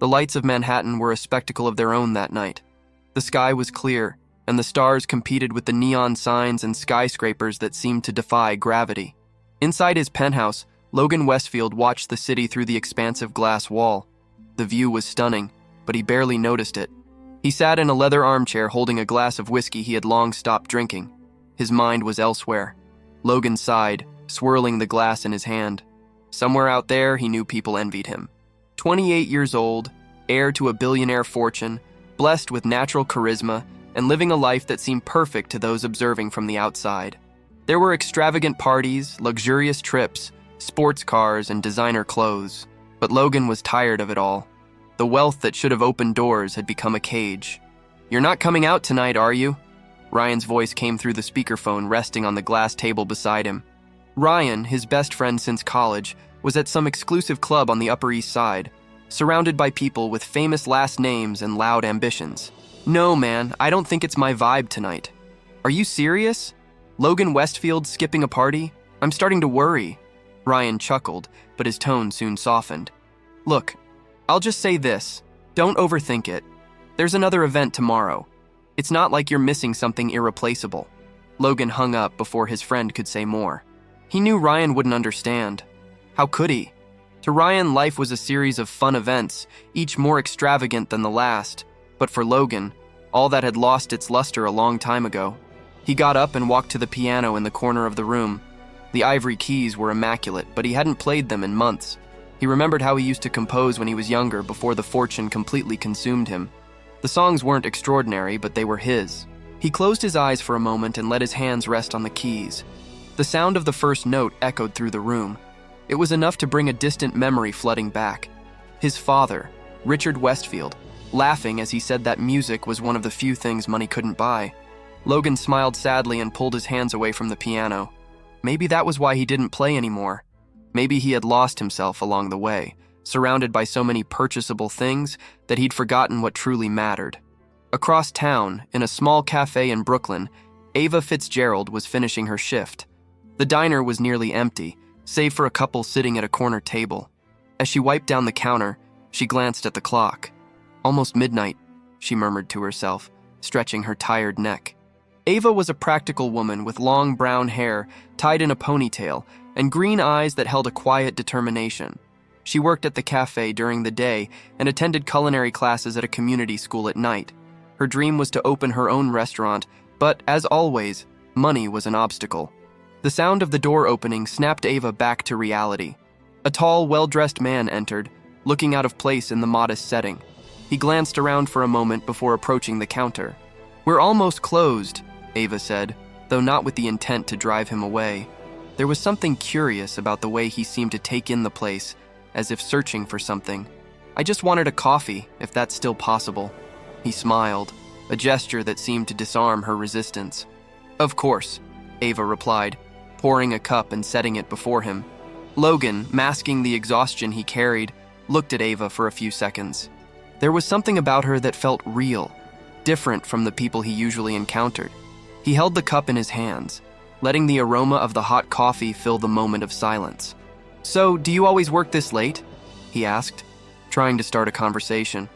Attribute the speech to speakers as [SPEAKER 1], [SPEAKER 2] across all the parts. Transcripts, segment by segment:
[SPEAKER 1] The lights of Manhattan were a spectacle of their own that night. The sky was clear, and the stars competed with the neon signs and skyscrapers that seemed to defy gravity. Inside his penthouse, Logan Westfield watched the city through the expansive glass wall. The view was stunning, but he barely noticed it. He sat in a leather armchair holding a glass of whiskey he had long stopped drinking. His mind was elsewhere. Logan sighed, swirling the glass in his hand. Somewhere out there, he knew people envied him. 28 years old, heir to a billionaire fortune, blessed with natural charisma, and living a life that seemed perfect to those observing from the outside. There were extravagant parties, luxurious trips, sports cars, and designer clothes. But Logan was tired of it all. The wealth that should have opened doors had become a cage. "You're not coming out tonight, are you?" Ryan's voice came through the speakerphone resting on the glass table beside him. Ryan, his best friend since college, was at some exclusive club on the Upper East Side, surrounded by people with famous last names and loud ambitions. "No, man, I don't think it's my vibe tonight." "Are you serious? Logan Westfield skipping a party? I'm starting to worry." Ryan chuckled, but his tone soon softened. "Look, I'll just say this. Don't overthink it. There's another event tomorrow. It's not like you're missing something irreplaceable." Logan hung up before his friend could say more. He knew Ryan wouldn't understand. How could he? To Ryan, life was a series of fun events, each more extravagant than the last. But for Logan, all that had lost its luster a long time ago. He got up and walked to the piano in the corner of the room. The ivory keys were immaculate, but he hadn't played them in months. He remembered how he used to compose when he was younger before the fortune completely consumed him. The songs weren't extraordinary, but they were his. He closed his eyes for a moment and let his hands rest on the keys. The sound of the first note echoed through the room. It was enough to bring a distant memory flooding back. His father, Richard Westfield, laughing as he said that music was one of the few things money couldn't buy. Logan smiled sadly and pulled his hands away from the piano. Maybe that was why he didn't play anymore. Maybe he had lost himself along the way, surrounded by so many purchasable things that he'd forgotten what truly mattered. Across town, in a small cafe in Brooklyn, Ava Fitzgerald was finishing her shift. The diner was nearly empty, save for a couple sitting at a corner table. As she wiped down the counter, she glanced at the clock. "Almost midnight," she murmured to herself, stretching her tired neck. Ava was a practical woman with long brown hair tied in a ponytail and green eyes that held a quiet determination. She worked at the cafe during the day and attended culinary classes at a community school at night. Her dream was to open her own restaurant, but as always, money was an obstacle. The sound of the door opening snapped Ava back to reality. A tall, well-dressed man entered, looking out of place in the modest setting. He glanced around for a moment before approaching the counter. "We're almost closed," Ava said, though not with the intent to drive him away. There was something curious about the way he seemed to take in the place, as if searching for something. "I just wanted a coffee, if that's still possible." He smiled, a gesture that seemed to disarm her resistance. "Of course," Ava replied, pouring a cup and setting it before him. Logan, masking the exhaustion he carried, looked at Ava for a few seconds. There was something about her that felt real, different from the people he usually encountered. He held the cup in his hands, letting the aroma of the hot coffee fill the moment of silence. "So, do you always work this late?" he asked, trying to start a conversation.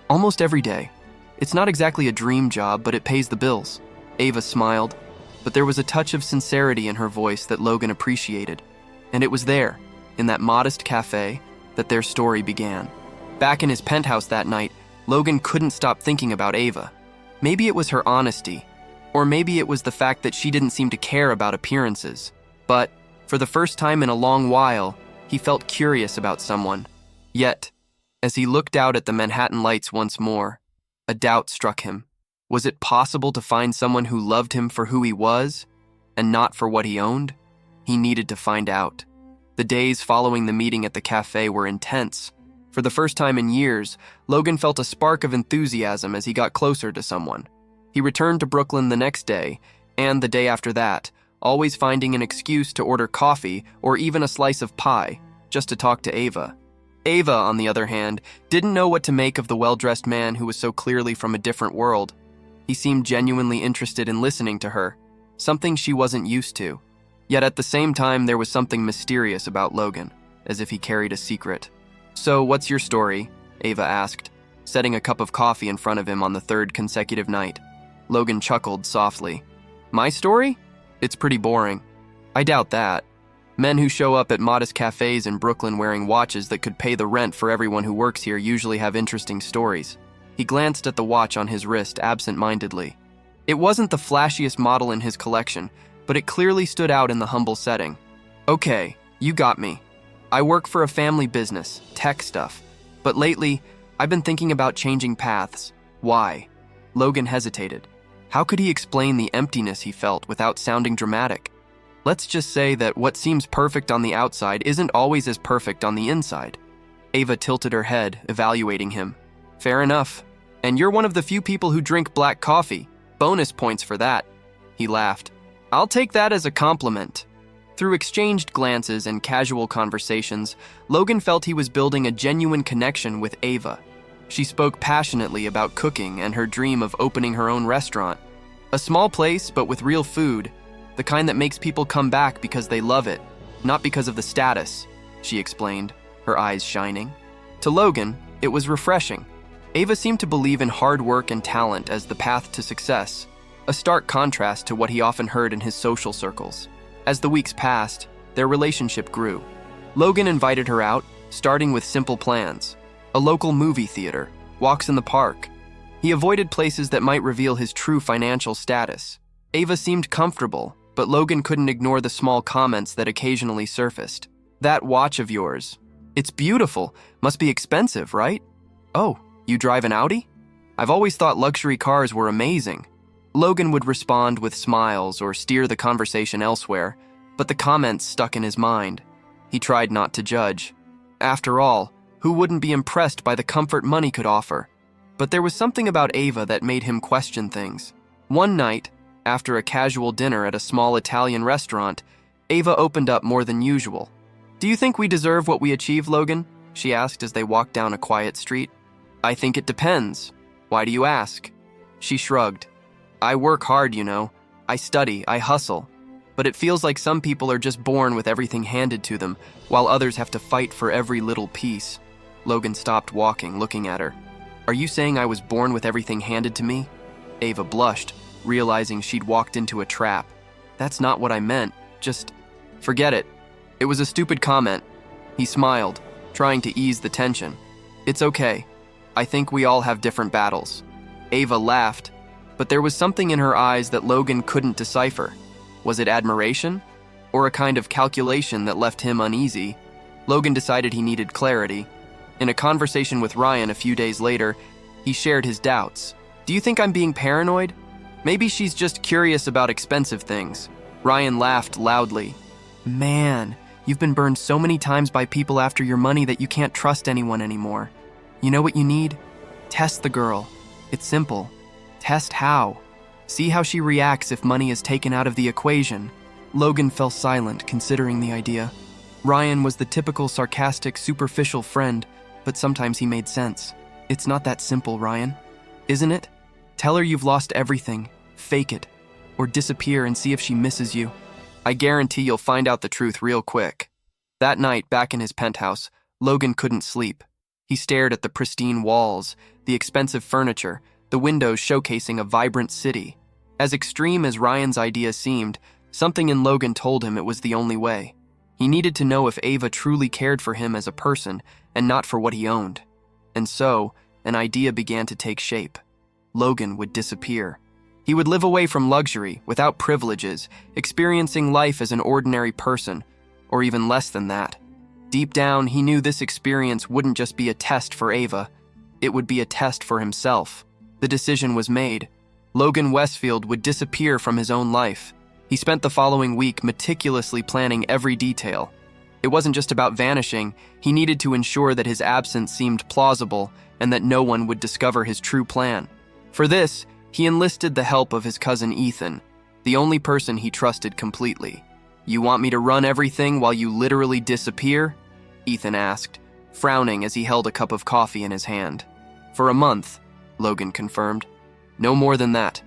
[SPEAKER 1] "Almost every day. It's not exactly a dream job, but it pays the bills." Ava smiled, but there was a touch of sincerity in her voice that Logan appreciated. And it was there, in that modest cafe, that their story began. Back in his penthouse that night, Logan couldn't stop thinking about Ava. Maybe it was her honesty, or maybe it was the fact that she didn't seem to care about appearances. But, for the first time in a long while, he felt curious about someone. Yet, as he looked out at the Manhattan lights once more, a doubt struck him. Was it possible to find someone who loved him for who he was, and not for what he owned? He needed to find out. The days following the meeting at the cafe were intense. For the first time in years, Logan felt a spark of enthusiasm as he got closer to someone. He returned to Brooklyn the next day, and the day after that, always finding an excuse to order coffee or even a slice of pie, just to talk to Ava. Ava, on the other hand, didn't know what to make of the well-dressed man who was so clearly from a different world. He seemed genuinely interested in listening to her, something she wasn't used to. Yet at the same time, there was something mysterious about Logan, as if he carried a secret. "So, what's your story?" Ava asked, setting a cup of coffee in front of him on the third consecutive night. Logan chuckled softly. My story? It's pretty boring. I doubt that. Men who show up at modest cafes in Brooklyn wearing watches that could pay the rent for everyone who works here usually have interesting stories. He glanced at the watch on his wrist absent-mindedly. It wasn't the flashiest model in his collection, but it clearly stood out in the humble setting. Okay, you got me. I work for a family business, tech stuff. But lately, I've been thinking about changing paths. Why? Logan hesitated. How could he explain the emptiness he felt without sounding dramatic? Let's just say that what seems perfect on the outside isn't always as perfect on the inside. Ava tilted her head, evaluating him. Fair enough. And you're one of the few people who drink black coffee. Bonus points for that. He laughed. I'll take that as a compliment. Through exchanged glances and casual conversations, Logan felt he was building a genuine connection with Ava. She spoke passionately about cooking and her dream of opening her own restaurant. A small place, but with real food, the kind that makes people come back because they love it, not because of the status, she explained, her eyes shining. To Logan, it was refreshing. Ava seemed to believe in hard work and talent as the path to success, a stark contrast to what he often heard in his social circles. As the weeks passed, their relationship grew. Logan invited her out, starting with simple plans. A local movie theater, walks in the park. He avoided places that might reveal his true financial status. Ava seemed comfortable, but Logan couldn't ignore the small comments that occasionally surfaced. That watch of yours. It's beautiful. Must be expensive, right? Oh, you drive an Audi? I've always thought luxury cars were amazing. Logan would respond with smiles or steer the conversation elsewhere, but the comments stuck in his mind. He tried not to judge. After all, who wouldn't be impressed by the comfort money could offer? But there was something about Ava that made him question things. One night, after a casual dinner at a small Italian restaurant, Ava opened up more than usual. Do you think we deserve what we achieve, Logan? She asked as they walked down a quiet street. I think it depends. Why do you ask? She shrugged. I work hard, you know. I study, I hustle. But it feels like some people are just born with everything handed to them, while others have to fight for every little piece. Logan stopped walking, looking at her. Are you saying I was born with everything handed to me? Ava blushed, realizing she'd walked into a trap. That's not what I meant. Just forget it. It was a stupid comment. He smiled, trying to ease the tension. It's okay. I think we all have different battles. Ava laughed, but there was something in her eyes that Logan couldn't decipher. Was it admiration? Or a kind of calculation that left him uneasy? Logan decided he needed clarity. In a conversation with Ryan a few days later, he shared his doubts. Do you think I'm being paranoid? Maybe she's just curious about expensive things. Ryan laughed loudly. Man, you've been burned so many times by people after your money that you can't trust anyone anymore. You know what you need? Test the girl. It's simple. Test how. See how she reacts if money is taken out of the equation. Logan fell silent, considering the idea. Ryan was the typical sarcastic, superficial friend, but sometimes he made sense. It's not that simple, Ryan. Isn't it? Tell her you've lost everything, fake it, or disappear and see if she misses you. I guarantee you'll find out the truth real quick. That night, back in his penthouse, Logan couldn't sleep. He stared at the pristine walls, the expensive furniture, the windows showcasing a vibrant city. As extreme as Ryan's idea seemed, something in Logan told him it was the only way. He needed to know if Ava truly cared for him as a person and not for what he owned. And so, an idea began to take shape. Logan would disappear. He would live away from luxury, without privileges, experiencing life as an ordinary person, or even less than that. Deep down, he knew this experience wouldn't just be a test for Ava. It would be a test for himself. The decision was made. Logan Westfield would disappear from his own life. He spent the following week meticulously planning every detail. It wasn't just about vanishing. He needed to ensure that his absence seemed plausible and that no one would discover his true plan. For this, he enlisted the help of his cousin Ethan, the only person he trusted completely. You want me to run everything while you literally disappear? Ethan asked, frowning as he held a cup of coffee in his hand. For a month, Logan confirmed. No more than that.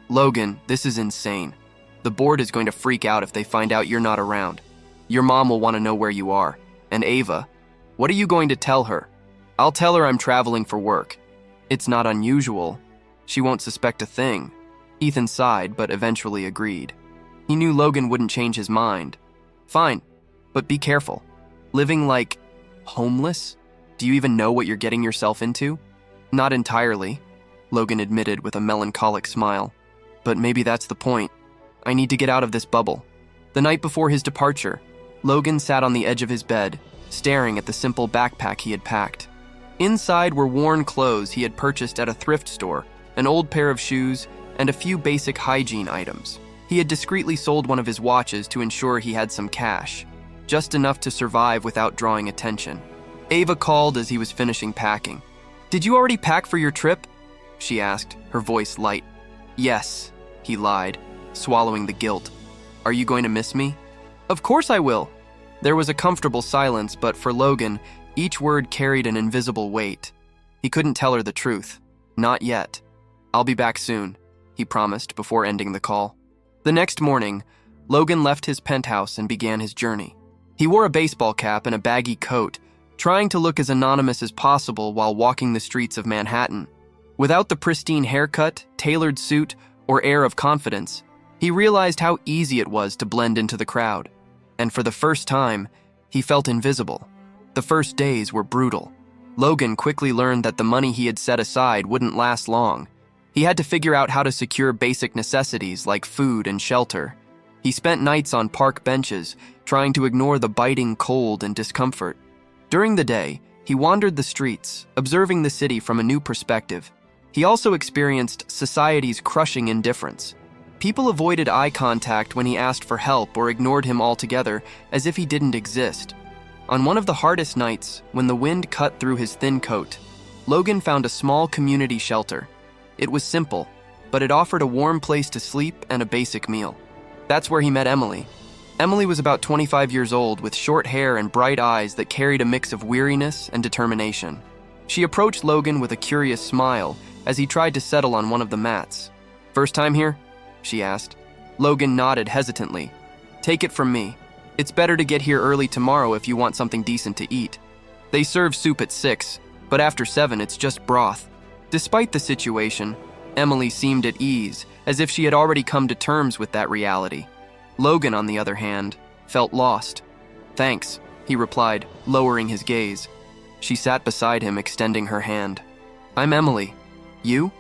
[SPEAKER 1] Logan, this is insane. The board is going to freak out if they find out you're not around. Your mom will want to know where you are. And Ava, what are you going to tell her? I'll tell her I'm traveling for work. It's not unusual. She won't suspect a thing. Ethan sighed, but eventually agreed. He knew Logan wouldn't change his mind. Fine, but be careful. Living like homeless? Do you even know what you're getting yourself into? Not entirely, Logan admitted with a melancholic smile. But maybe that's the point. I need to get out of this bubble. The night before his departure, Logan sat on the edge of his bed, staring at the simple backpack he had packed. Inside were worn clothes he had purchased at a thrift store, an old pair of shoes, and a few basic hygiene items. He had discreetly sold one of his watches to ensure he had some cash, just enough to survive without drawing attention. Ava called as he was finishing packing. "Did you already pack for your trip?" she asked, her voice light. "Yes," he lied, swallowing the guilt. "Are you going to miss me?" "Of course I will." There was a comfortable silence, but for Logan, each word carried an invisible weight. He couldn't tell her the truth. Not yet. "I'll be back soon," he promised before ending the call. The next morning, Logan left his penthouse and began his journey. He wore a baseball cap and a baggy coat, trying to look as anonymous as possible while walking the streets of Manhattan. Without the pristine haircut, tailored suit, or air of confidence, he realized how easy it was to blend into the crowd. And for the first time, he felt invisible. The first days were brutal. Logan quickly learned that the money he had set aside wouldn't last long. He had to figure out how to secure basic necessities like food and shelter. He spent nights on park benches, trying to ignore the biting cold and discomfort. During the day, he wandered the streets, observing the city from a new perspective. He also experienced society's crushing indifference. People avoided eye contact when he asked for help or ignored him altogether, as if he didn't exist. On one of the hardest nights, when the wind cut through his thin coat, Logan found a small community shelter. It was simple, but it offered a warm place to sleep and a basic meal. That's where he met Emily. Emily was about 25 years old with short hair and bright eyes that carried a mix of weariness and determination. She approached Logan with a curious smile as he tried to settle on one of the mats. "First time here?" she asked. Logan nodded hesitantly. "Take it from me. It's better to get here early tomorrow if you want something decent to eat. They serve soup at 6, but after 7 it's just broth." Despite the situation, Emily seemed at ease, as if she had already come to terms with that reality. Logan, on the other hand, felt lost. "Thanks," he replied, lowering his gaze. She sat beside him, extending her hand. "I'm Emily. You?"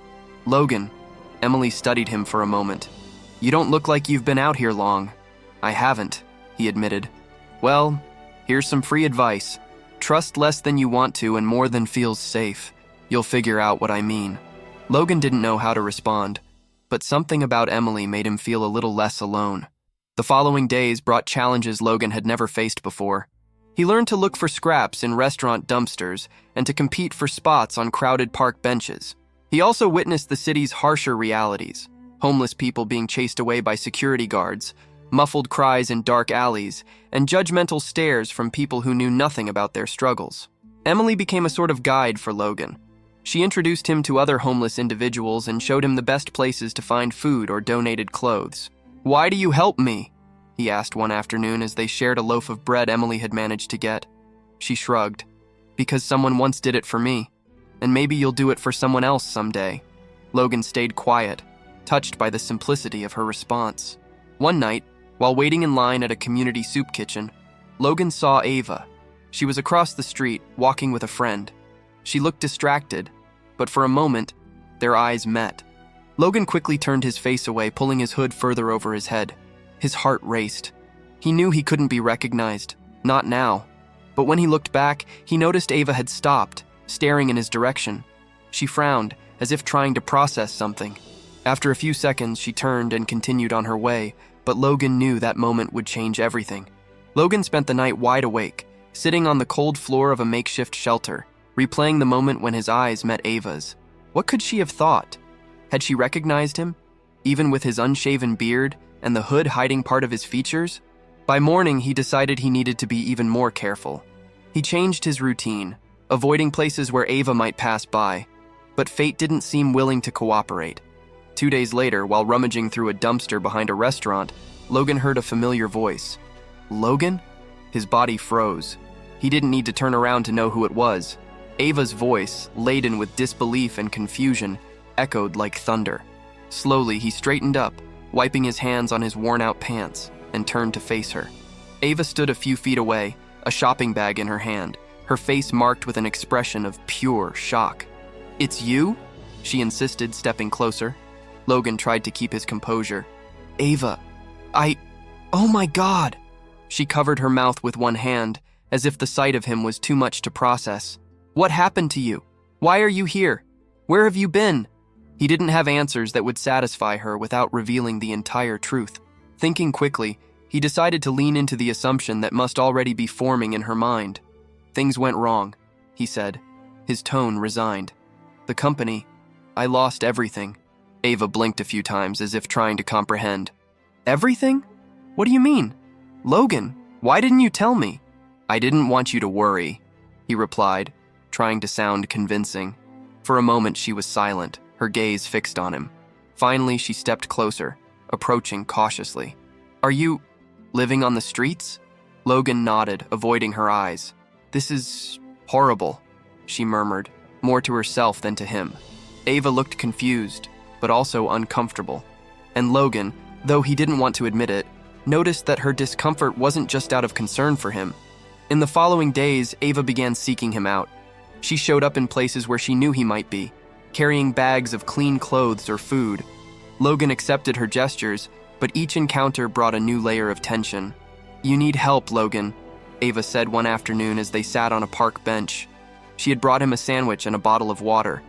[SPEAKER 1] "Logan." Emily studied him for a moment. "You don't look like you've been out here long." "I haven't," he admitted. "Well, here's some free advice. Trust less than you want to and more than feels safe. You'll figure out what I mean." Logan didn't know how to respond, but something about Emily made him feel a little less alone. The following days brought challenges Logan had never faced before. He learned to look for scraps in restaurant dumpsters and to compete for spots on crowded park benches. He also witnessed the city's harsher realities: homeless people being chased away by security guards, muffled cries in dark alleys, and judgmental stares from people who knew nothing about their struggles. Emily became a sort of guide for Logan. She introduced him to other homeless individuals and showed him the best places to find food or donated clothes. "Why do you help me?" he asked one afternoon as they shared a loaf of bread Emily had managed to get. She shrugged. "Because someone once did it for me, and maybe you'll do it for someone else someday." Logan stayed quiet, touched by the simplicity of her response. One night, while waiting in line at a community soup kitchen, Logan saw Ava. She was across the street, walking with a friend. She looked distracted, but for a moment, their eyes met. Logan quickly turned his face away, pulling his hood further over his head. His heart raced. He knew he couldn't be recognized, not now. But when he looked back, he noticed Ava had stopped, staring in his direction. She frowned, as if trying to process something. After a few seconds, she turned and continued on her way, but Logan knew that moment would change everything. Logan spent the night wide awake, sitting on the cold floor of a makeshift shelter, replaying the moment when his eyes met Ava's. What could she have thought? Had she recognized him, even with his unshaven beard and the hood hiding part of his features? By morning, he decided he needed to be even more careful. He changed his routine, avoiding places where Ava might pass by, but fate didn't seem willing to cooperate. 2 days later, while rummaging through a dumpster behind a restaurant, Logan heard a familiar voice. "Logan?" His body froze. He didn't need to turn around to know who it was. Ava's voice, laden with disbelief and confusion, echoed like thunder. Slowly, he straightened up, wiping his hands on his worn-out pants, and turned to face her. Ava stood a few feet away, a shopping bag in her hand, her face marked with an expression of pure shock. "It's you?" she insisted, stepping closer. Logan tried to keep his composure. "Ava, oh my God!" She covered her mouth with one hand, as if the sight of him was too much to process. "What happened to you? Why are you here? Where have you been?" He didn't have answers that would satisfy her without revealing the entire truth. Thinking quickly, he decided to lean into the assumption that must already be forming in her mind. "Things went wrong," he said, his tone resigned. "The company, I lost everything." Ava blinked a few times as if trying to comprehend. "Everything? What do you mean? Logan, why didn't you tell me?" "I didn't want you to worry," he replied, trying to sound convincing. For a moment she was silent, her gaze fixed on him. Finally, she stepped closer, approaching cautiously. "Are you living on the streets?" Logan nodded, avoiding her eyes. "This is horrible," she murmured, more to herself than to him. Ava looked confused, but also uncomfortable. And Logan, though he didn't want to admit it, noticed that her discomfort wasn't just out of concern for him. In the following days, Ava began seeking him out. She showed up in places where she knew he might be, carrying bags of clean clothes or food. Logan accepted her gestures, but each encounter brought a new layer of tension. "You need help, Logan," Ava said one afternoon as they sat on a park bench. She had brought him a sandwich and a bottle of water.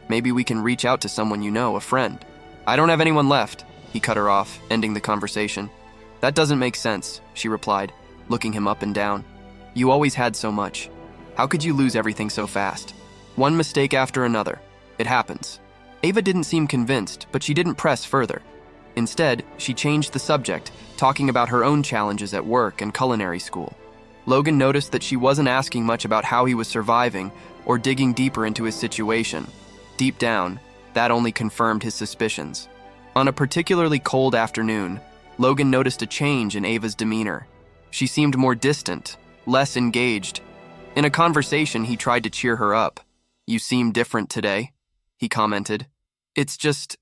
[SPEAKER 1] "Maybe we can reach out to someone you know, a friend." "I don't have anyone left," he cut her off, ending the conversation. "That doesn't make sense," she replied, looking him up and down. "You always had so much. How could you lose everything so fast?" "One mistake after another. It happens." Ava didn't seem convinced, but she didn't press further. Instead, she changed the subject, talking about her own challenges at work and culinary school. Logan noticed that she wasn't asking much about how he was surviving or digging deeper into his situation. Deep down, that only confirmed his suspicions. On a particularly cold afternoon, Logan noticed a change in Ava's demeanor. She seemed more distant, less engaged. In a conversation, he tried to cheer her up. "You seem different today," he commented. "It's just,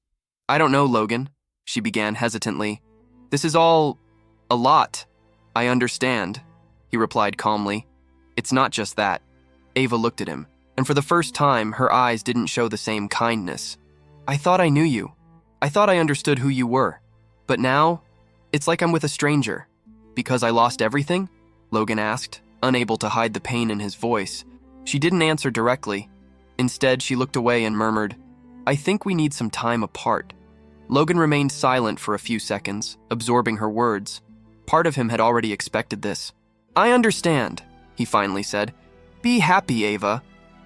[SPEAKER 1] I don't know, Logan," she began hesitantly. "This is all a lot." "I understand," he replied calmly. "It's not just that." Ava looked at him, and for the first time, her eyes didn't show the same kindness. "I thought I knew you. I thought I understood who you were. But now, it's like I'm with a stranger." "Because I lost everything?" Logan asked, unable to hide the pain in his voice. She didn't answer directly. Instead, she looked away and murmured, "I think we need some time apart." Logan remained silent for a few seconds, absorbing her words. Part of him had already expected this. "I understand," he finally said. "Be happy, Ava."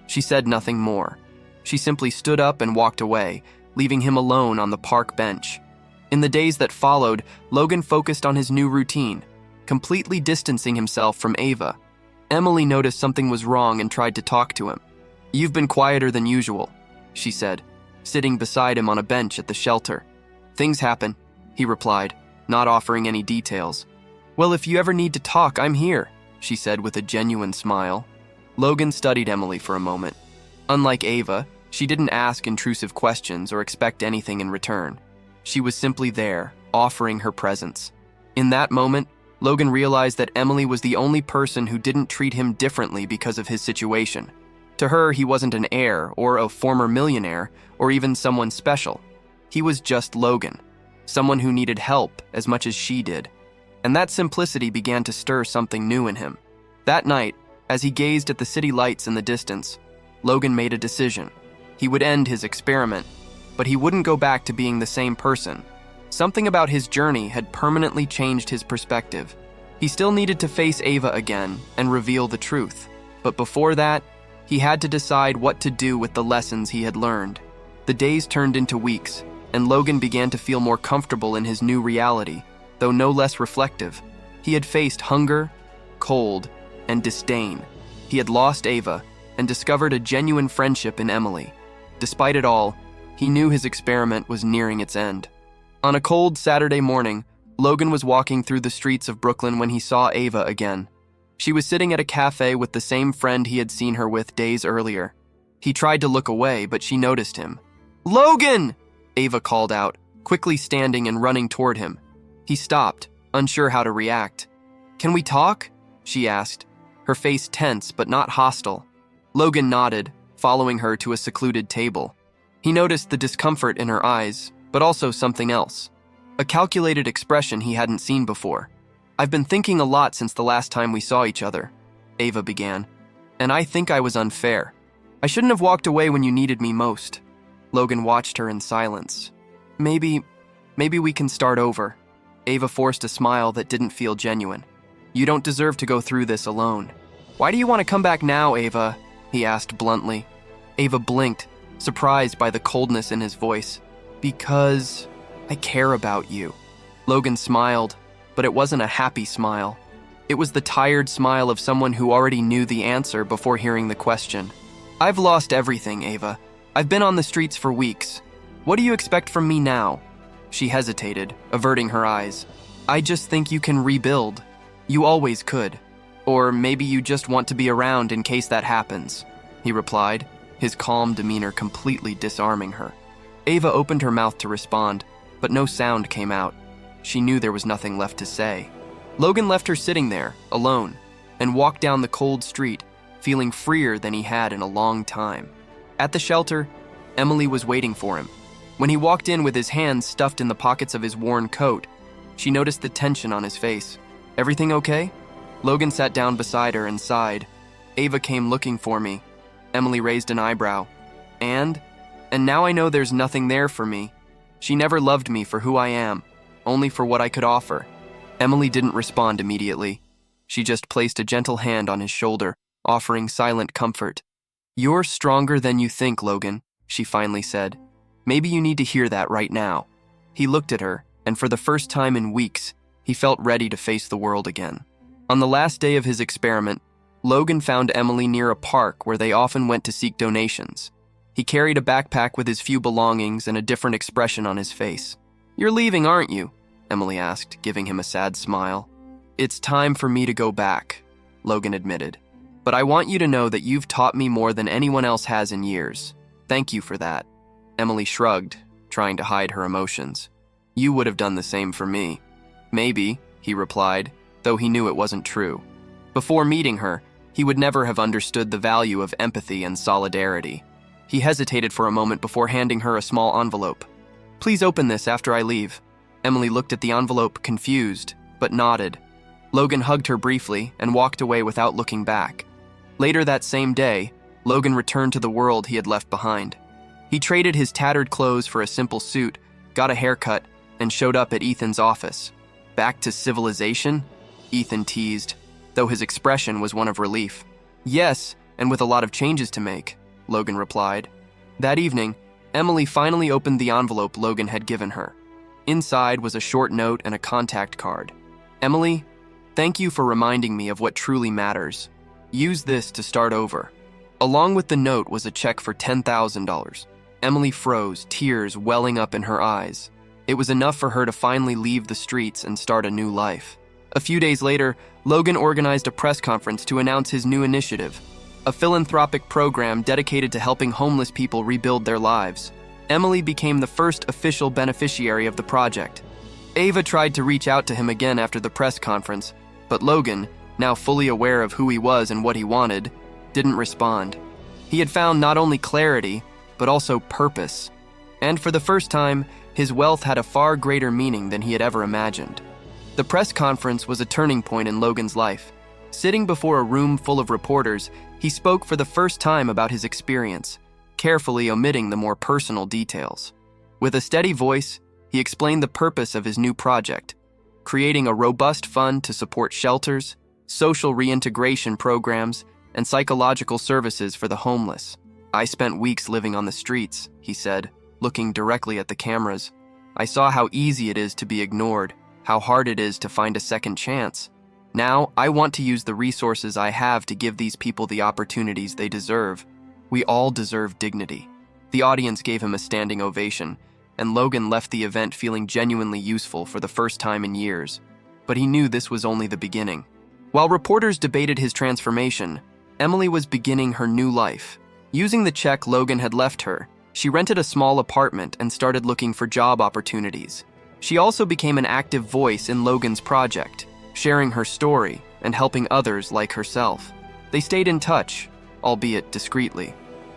[SPEAKER 1] She said nothing more. She simply stood up and walked away, leaving him alone on the park bench. In the days that followed, Logan focused on his new routine, completely distancing himself from Ava. Emily noticed something was wrong and tried to talk to him. "You've been quieter than usual," she said, sitting beside him on a bench at the shelter. "Things happen," he replied, not offering any details. "Well, if you ever need to talk, I'm here," she said with a genuine smile. Logan studied Emily for a moment. Unlike Ava, she didn't ask intrusive questions or expect anything in return. She was simply there, offering her presence. In that moment, Logan realized that Emily was the only person who didn't treat him differently because of his situation. To her, he wasn't an heir or a former millionaire or even someone special. He was just Logan, someone who needed help as much as she did. And that simplicity began to stir something new in him. That night, as he gazed at the city lights in the distance, Logan made a decision. He would end his experiment, but he wouldn't go back to being the same person. Something about his journey had permanently changed his perspective. He still needed to face Ava again and reveal the truth. But before that, he had to decide what to do with the lessons he had learned. The days turned into weeks, and Logan began to feel more comfortable in his new reality, though no less reflective. He had faced hunger, cold, and disdain. He had lost Ava and discovered a genuine friendship in Emily. Despite it all, he knew his experiment was nearing its end. On a cold Saturday morning, Logan was walking through the streets of Brooklyn when he saw Ava again. She was sitting at a cafe with the same friend he had seen her with days earlier. He tried to look away, but she noticed him. "Logan!" Ava called out, quickly standing and running toward him. He stopped, unsure how to react. "Can we talk?" she asked, her face tense but not hostile. Logan nodded, following her to a secluded table. He noticed the discomfort in her eyes, but also something else. A calculated expression he hadn't seen before. "I've been thinking a lot since the last time we saw each other," Ava began, "and I think I was unfair. I shouldn't have walked away when you needed me most." Logan watched her in silence. Maybe we can start over." Ava forced a smile that didn't feel genuine. "You don't deserve to go through this alone." "Why do you want to come back now, Ava?" he asked bluntly. Ava blinked, surprised by the coldness in his voice. "Because I care about you." Logan smiled, but it wasn't a happy smile. It was the tired smile of someone who already knew the answer before hearing the question. "I've lost everything, Ava. I've been on the streets for weeks. What do you expect from me now?" She hesitated, averting her eyes. "I just think you can rebuild. You always could. Or maybe you just want to be around in case that happens," he replied, his calm demeanor completely disarming her. Ava opened her mouth to respond, but no sound came out. She knew there was nothing left to say. Logan left her sitting there, alone, and walked down the cold street, feeling freer than he had in a long time. At the shelter, Emily was waiting for him. When he walked in with his hands stuffed in the pockets of his worn coat, she noticed the tension on his face. "Everything okay?" Logan sat down beside her and sighed. "Ava came looking for me." Emily raised an eyebrow. And now I know there's nothing there for me. She never loved me for who I am, only for what I could offer." Emily didn't respond immediately. She just placed a gentle hand on his shoulder, offering silent comfort. "You're stronger than you think, Logan," she finally said. "Maybe you need to hear that right now." He looked at her, and for the first time in weeks, he felt ready to face the world again. On the last day of his experiment, Logan found Emily near a park where they often went to seek donations. He carried a backpack with his few belongings and a different expression on his face. "You're leaving, aren't you?" Emily asked, giving him a sad smile. "It's time for me to go back," Logan admitted. "But I want you to know that you've taught me more than anyone else has in years. Thank you for that." Emily shrugged, trying to hide her emotions. "You would have done the same for me." "Maybe," he replied, though he knew it wasn't true. Before meeting her, he would never have understood the value of empathy and solidarity. He hesitated for a moment before handing her a small envelope. "Please open this after I leave." Emily looked at the envelope, confused, but nodded. Logan hugged her briefly and walked away without looking back. Later that same day, Logan returned to the world he had left behind. He traded his tattered clothes for a simple suit, got a haircut, and showed up at Ethan's office. "Back to civilization?" Ethan teased, though his expression was one of relief. "Yes, and with a lot of changes to make," Logan replied. That evening, Emily finally opened the envelope Logan had given her. Inside was a short note and a contact card. "Emily, thank you for reminding me of what truly matters. Use this to start over." Along with the note was a check for $10,000. Emily froze, tears welling up in her eyes. It was enough for her to finally leave the streets and start a new life. A few days later, Logan organized a press conference to announce his new initiative, a philanthropic program dedicated to helping homeless people rebuild their lives. Emily became the first official beneficiary of the project. Ava tried to reach out to him again after the press conference, but Logan, now fully aware of who he was and what he wanted, didn't respond. He had found not only clarity, but also purpose. And for the first time, his wealth had a far greater meaning than he had ever imagined. The press conference was a turning point in Logan's life. Sitting before a room full of reporters, he spoke for the first time about his experience, carefully omitting the more personal details. With a steady voice, he explained the purpose of his new project, creating a robust fund to support shelters, social reintegration programs, and psychological services for the homeless. "I spent weeks living on the streets," he said, looking directly at the cameras. "I saw how easy it is to be ignored, how hard it is to find a second chance. Now, I want to use the resources I have to give these people the opportunities they deserve. We all deserve dignity." The audience gave him a standing ovation, and Logan left the event feeling genuinely useful for the first time in years. But he knew this was only the beginning. While reporters debated his transformation, Emily was beginning her new life. Using the check Logan had left her, she rented a small apartment and started looking for job opportunities. She also became an active voice in Logan's project, sharing her story and helping others like herself. They stayed in touch, albeit discreetly.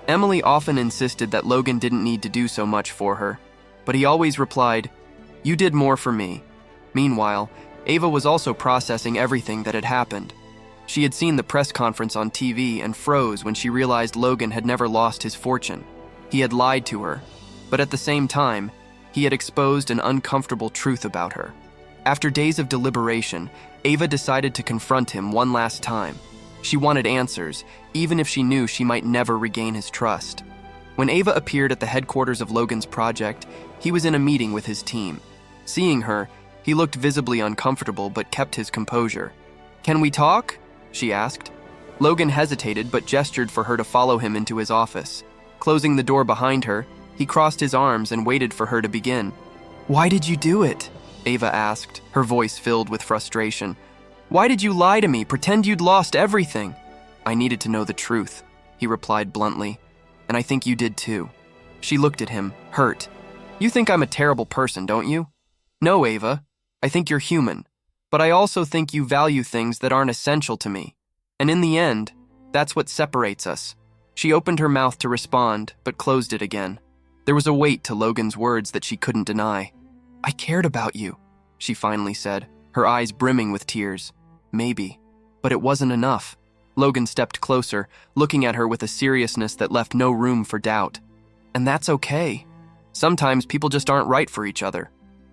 [SPEAKER 1] Emily often insisted that Logan didn't need to do so much for her, but he always replied, "You did more for me." Meanwhile, Ava was also processing everything that had happened. She had seen the press conference on TV and froze when she realized Logan had never lost his fortune. He had lied to her, but at the same time, he had exposed an uncomfortable truth about her. After days of deliberation, Ava decided to confront him one last time. She wanted answers, even if she knew she might never regain his trust. When Ava appeared at the headquarters of Logan's project, he was in a meeting with his team. Seeing her, he looked visibly uncomfortable but kept his composure. "Can we talk?" she asked. Logan hesitated but gestured for her to follow him into his office. Closing the door behind her, he crossed his arms and waited for her to begin. "Why did you do it?" Ava asked, her voice filled with frustration. "Why did you lie to me, pretend you'd lost everything?" "I needed to know the truth," he replied bluntly. "And I think you did too." She looked at him, hurt. "You think I'm a terrible person, don't you?" "No, Ava. I think you're human. But I also think you value things that aren't essential to me. And in the end, that's what separates us." She opened her mouth to respond, but closed it again. There was a weight to Logan's words that she couldn't deny. "I cared about you," she finally said, her eyes brimming with tears. "Maybe. But it wasn't enough." Logan stepped closer, looking at her with a seriousness that left no room for doubt. "And that's okay. Sometimes people just aren't right for each other."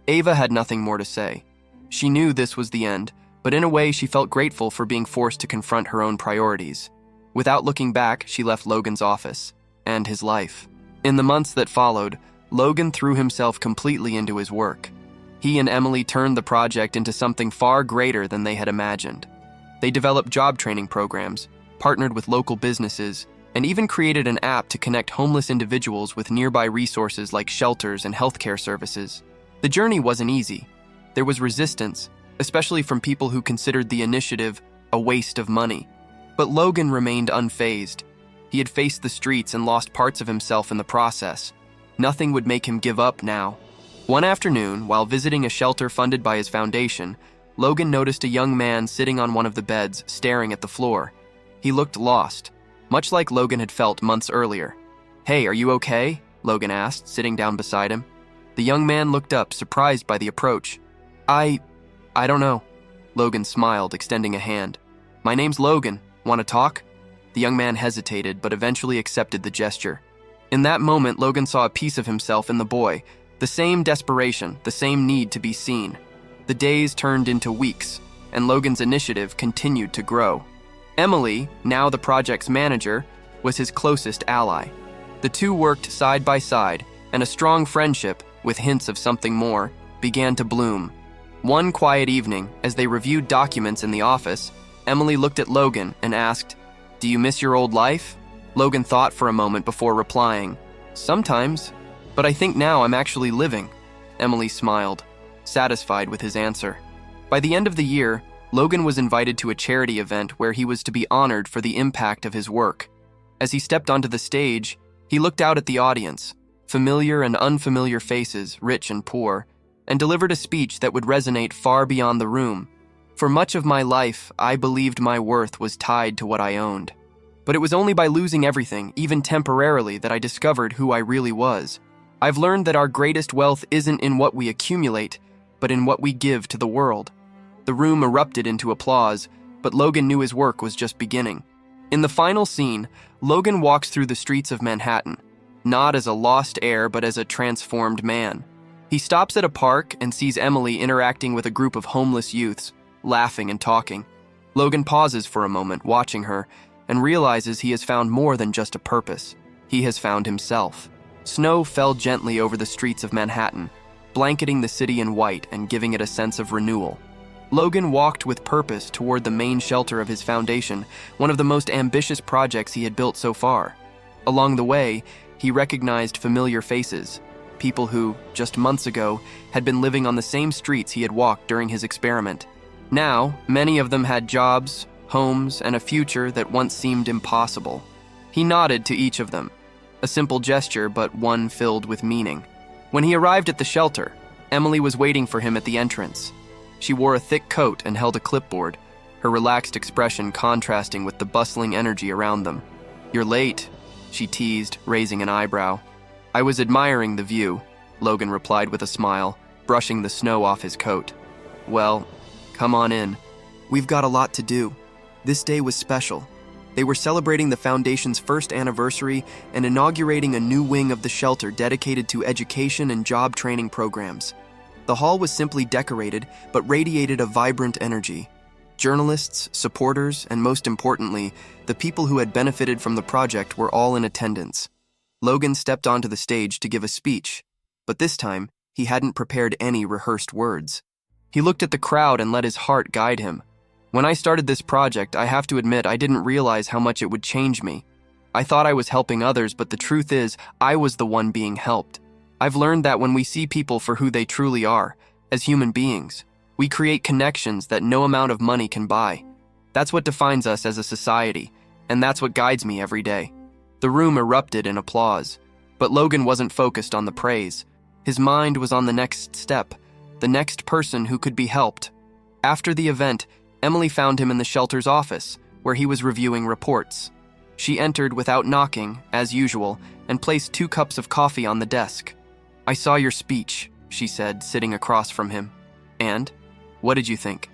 [SPEAKER 1] Ava had nothing more to say. She knew this was the end, but in a way she felt grateful for being forced to confront her own priorities. Without looking back, she left Logan's office and his life. In the months that followed, Logan threw himself completely into his work. He and Emily turned the project into something far greater than they had imagined. They developed job training programs, partnered with local businesses, and even created an app to connect homeless individuals with nearby resources like shelters and healthcare services. The journey wasn't easy. There was resistance, especially from people who considered the initiative a waste of money. But Logan remained unfazed. He had faced the streets and lost parts of himself in the process. Nothing would make him give up now. One afternoon, while visiting a shelter funded by his foundation, Logan noticed a young man sitting on one of the beds, staring at the floor. He looked lost, much like Logan had felt months earlier. "Hey, are you okay?" Logan asked, sitting down beside him. The young man looked up, surprised by the approach. I don't know." Logan smiled, extending a hand. "My name's Logan. Want to talk?" The young man hesitated, but eventually accepted the gesture. In that moment, Logan saw a piece of himself in the boy, the same desperation, the same need to be seen. The days turned into weeks, and Logan's initiative continued to grow. Emily, now the project's manager, was his closest ally. The two worked side by side, and a strong friendship, with hints of something more, began to bloom. One quiet evening, as they reviewed documents in the office, Emily looked at Logan and asked, "Do you miss your old life?" Logan thought for a moment before replying, "Sometimes, but I think now I'm actually living." Emily smiled, satisfied with his answer. By the end of the year, Logan was invited to a charity event where he was to be honored for the impact of his work. As he stepped onto the stage, he looked out at the audience, familiar and unfamiliar faces, rich and poor, and delivered a speech that would resonate far beyond the room. "For much of my life, I believed my worth was tied to what I owned. But it was only by losing everything, even temporarily, that I discovered who I really was. I've learned that our greatest wealth isn't in what we accumulate, but in what we give to the world." The room erupted into applause, but Logan knew his work was just beginning. In the final scene, Logan walks through the streets of Manhattan, not as a lost heir, but as a transformed man. He stops at a park and sees Emily interacting with a group of homeless youths, laughing and talking. Logan pauses for a moment, watching her, and realizes he has found more than just a purpose. He has found himself. Snow fell gently over the streets of Manhattan, blanketing the city in white and giving it a sense of renewal. Logan walked with purpose toward the main shelter of his foundation, one of the most ambitious projects he had built so far. Along the way, he recognized familiar faces, people who, just months ago, had been living on the same streets he had walked during his experiment. Now, many of them had jobs, homes, and a future that once seemed impossible. He nodded to each of them, a simple gesture, but one filled with meaning. When he arrived at the shelter, Emily was waiting for him at the entrance. She wore a thick coat and held a clipboard, her relaxed expression contrasting with the bustling energy around them. "You're late," she teased, raising an eyebrow. "I was admiring the view," Logan replied with a smile, brushing the snow off his coat. "Well, come on in. We've got a lot to do." This day was special. They were celebrating the Foundation's first anniversary and inaugurating a new wing of the shelter dedicated to education and job training programs. The hall was simply decorated, but radiated a vibrant energy. Journalists, supporters, and most importantly, the people who had benefited from the project were all in attendance. Logan stepped onto the stage to give a speech, but this time, he hadn't prepared any rehearsed words. He looked at the crowd and let his heart guide him. "When I started this project, I have to admit I didn't realize how much it would change me. I thought I was helping others, but the truth is, I was the one being helped. I've learned that when we see people for who they truly are, as human beings, we create connections that no amount of money can buy. That's what defines us as a society, and that's what guides me every day." The room erupted in applause, but Logan wasn't focused on the praise. His mind was on the next step, the next person who could be helped. After the event, Emily found him in the shelter's office, where he was reviewing reports. She entered without knocking, as usual, and placed 2 cups of coffee on the desk. "I saw your speech," she said, sitting across from him. "And? What did you think?"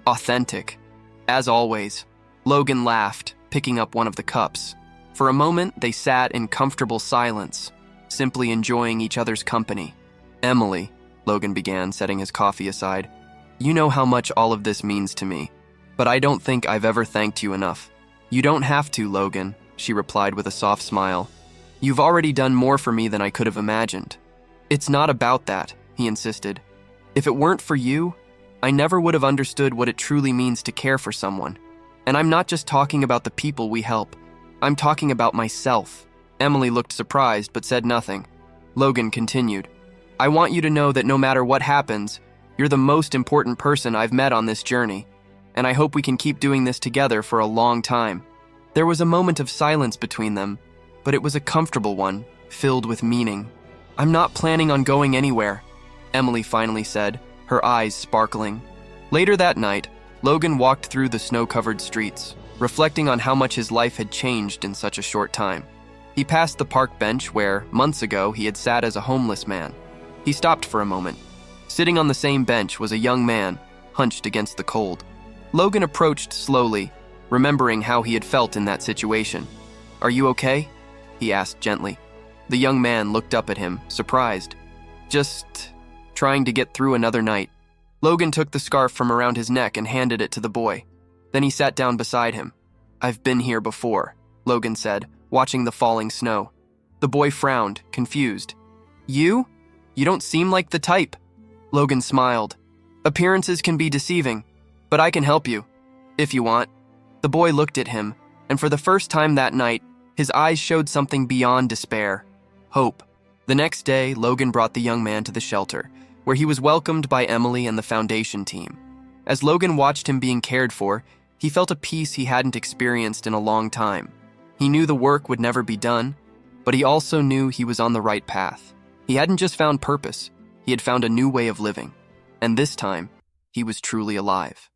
[SPEAKER 1] "Authentic. As always." Logan laughed, picking up one of the cups. For a moment, they sat in comfortable silence, simply enjoying each other's company. "Emily," Logan began, setting his coffee aside, "you know how much all of this means to me, but I don't think I've ever thanked you enough." "You don't have to, Logan," she replied with a soft smile. "You've already done more for me than I could have imagined." "It's not about that," he insisted. "If it weren't for you, I never would have understood what it truly means to care for someone. And I'm not just talking about the people we help. I'm talking about myself." Emily looked surprised but said nothing. Logan continued, "I want you to know that no matter what happens, you're the most important person I've met on this journey, and I hope we can keep doing this together for a long time." There was a moment of silence between them, but it was a comfortable one, filled with meaning. "I'm not planning on going anywhere," Emily finally said, her eyes sparkling. Later that night, Logan walked through the snow-covered streets, reflecting on how much his life had changed in such a short time. He passed the park bench where, months ago, he had sat as a homeless man. He stopped for a moment. Sitting on the same bench was a young man, hunched against the cold. Logan approached slowly, remembering how he had felt in that situation. "Are you okay?" he asked gently. The young man looked up at him, surprised. "Just trying to get through another night." Logan took the scarf from around his neck and handed it to the boy. Then he sat down beside him. "I've been here before," Logan said, watching the falling snow. The boy frowned, confused. "You? You don't seem like the type." Logan smiled. "Appearances can be deceiving, but I can help you, if you want." The boy looked at him, and for the first time that night, his eyes showed something beyond despair. Hope. The next day, Logan brought the young man to the shelter, where he was welcomed by Emily and the Foundation team. As Logan watched him being cared for, he felt a peace he hadn't experienced in a long time. He knew the work would never be done, but he also knew he was on the right path. He hadn't just found purpose, he had found a new way of living. And this time, he was truly alive.